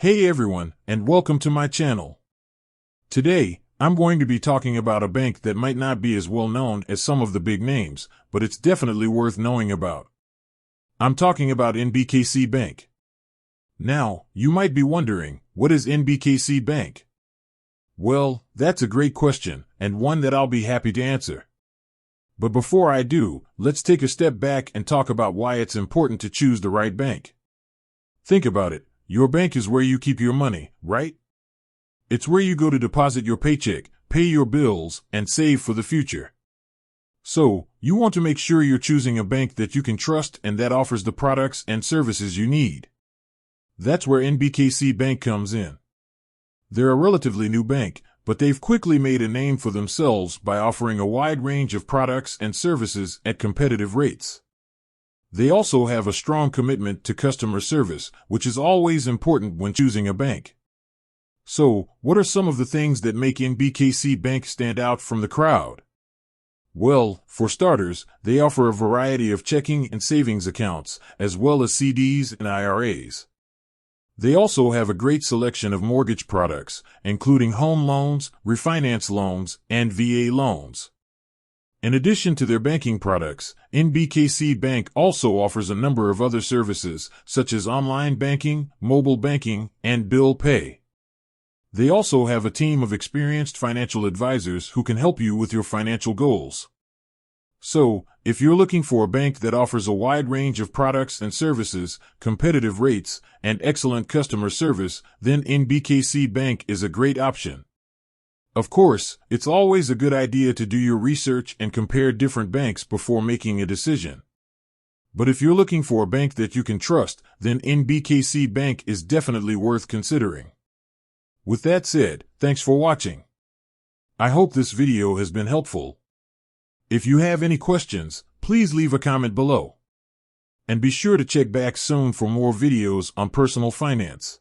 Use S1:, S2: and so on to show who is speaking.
S1: Hey everyone, and welcome to my channel. Today, I'm going to be talking about a bank that might not be as well known as some of the big names, but it's definitely worth knowing about. I'm talking about NBKC Bank. Now, you might be wondering, what is NBKC Bank? Well, that's a great question, and one that I'll be happy to answer. But before I do, let's take a step back and talk about why it's important to choose the right bank. Think about it. Your bank is where you keep your money, right? It's where you go to deposit your paycheck, pay your bills, and save for the future. So, you want to make sure you're choosing a bank that you can trust and that offers the products and services you need. That's where NBKC Bank comes in. They're a relatively new bank, but they've quickly made a name for themselves by offering a wide range of products and services at competitive rates. They also have a strong commitment to customer service, which is always important when choosing a bank. So, what are some of the things that make NBKC Bank stand out from the crowd? Well, for starters, they offer a variety of checking and savings accounts, as well as CDs and IRAs. They also have a great selection of mortgage products, including home loans, refinance loans, and VA loans. In addition to their banking products, NBKC Bank also offers a number of other services, such as online banking, mobile banking, and bill pay. They also have a team of experienced financial advisors who can help you with your financial goals. So, if you're looking for a bank that offers a wide range of products and services, competitive rates, and excellent customer service, then NBKC Bank is a great option. Of course, it's always a good idea to do your research and compare different banks before making a decision. But if you're looking for a bank that you can trust, then NBKC Bank is definitely worth considering. With that said, thanks for watching. I hope this video has been helpful. If you have any questions, please leave a comment below. And be sure to check back soon for more videos on personal finance.